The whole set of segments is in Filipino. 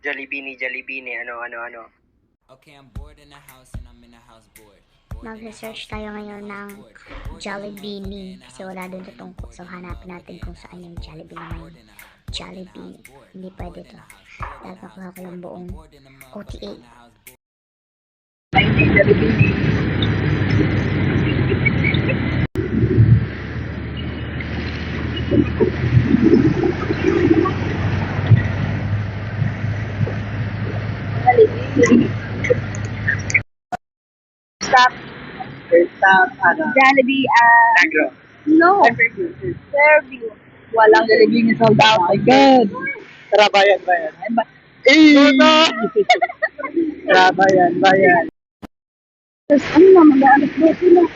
Jollibee, ano. Okay, I'm bored in the house and I'm in the house bored. Mag-research tayo ngayon ng Jollibee kasi wala doon tutungkol. So, hanapin natin kung saan yung Jollibee na may Jollibee. Hindi pwede to. Dahil makuha ko yung buong OTA. Stop, Jollibee, Negro. no. Fairview. Walang Jollibee na sold out. Oh my God! Tara, bayan. Tara, bayan. Tapos ano na, mag-aalas na sila. Oh,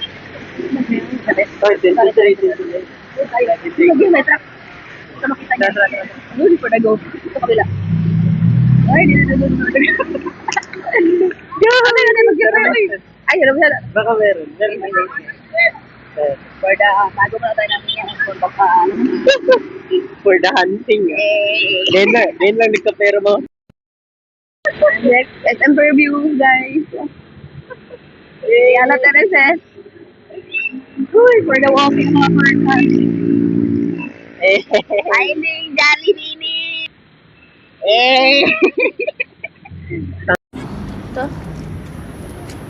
sorry. Lagi may truck. Ito makita niya. Doon for the go. Ito kabila. Ay, dito. Ano yun, mag-aalas. Ay, alam mo yan. Baka meron. For the, bago mo na tayo namin yan. For baka, For the hunting. Then lang nagkapera mo. next, SM Fairview, guys. Yana Tereses. Uy, for the walking mga person. Finding Jollibee.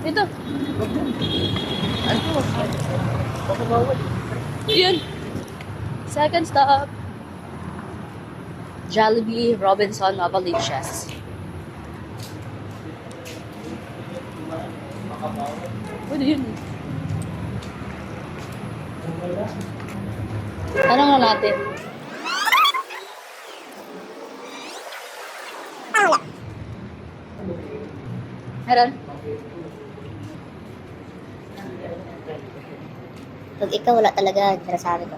Ito. Ano? Yun. Second stop. Jollibee Robinson Novaliches. Pwede yun. Tanong na natin. Meron? Pag ikaw wala talaga, sinasabi ko.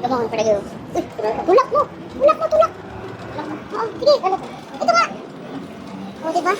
Come on, talaga. Uy, tulak mo! Tulak! Oo, sige, ito nga! O, diba?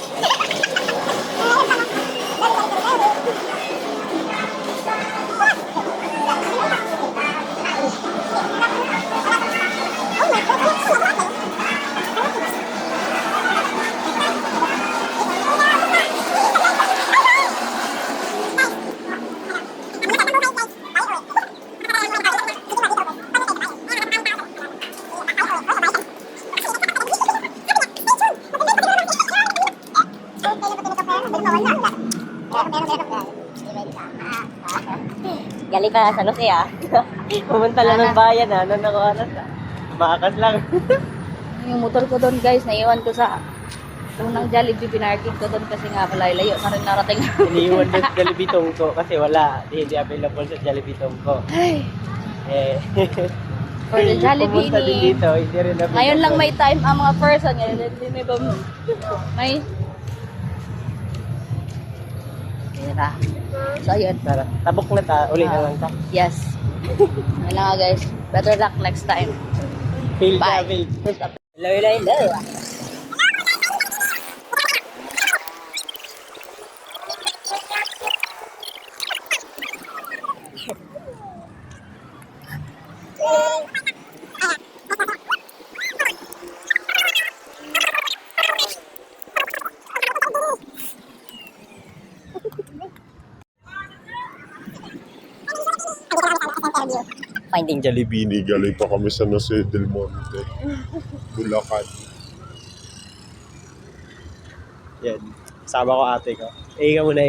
Galing ka sa Lucy Pumunta lang ng bayan nung nakuha Maakas lang. Yung motor ko doon guys, naiwan ko sa unang Jollibee, pinarking ko doon kasi nga malayo na rin narating. Iniiwan doon sa Jollibee Tongko kasi wala. Hindi available sa Jollibee Tongko. Ay, for the Jollibee Pumunta din dito, hindi rin available. ngayon lang may time ang mga person. Ngayon may ba may pera. So ayun. Tara, tabok na uli na lang ta. Yes. Yan lang nga guys. Better luck next time. Fail Bye. ka, fail. Hello. Finding Jollibee, galing pa kami sa Jose Del Monte, Bulacan. Yan. Sama ko ate ko. Ikaw muna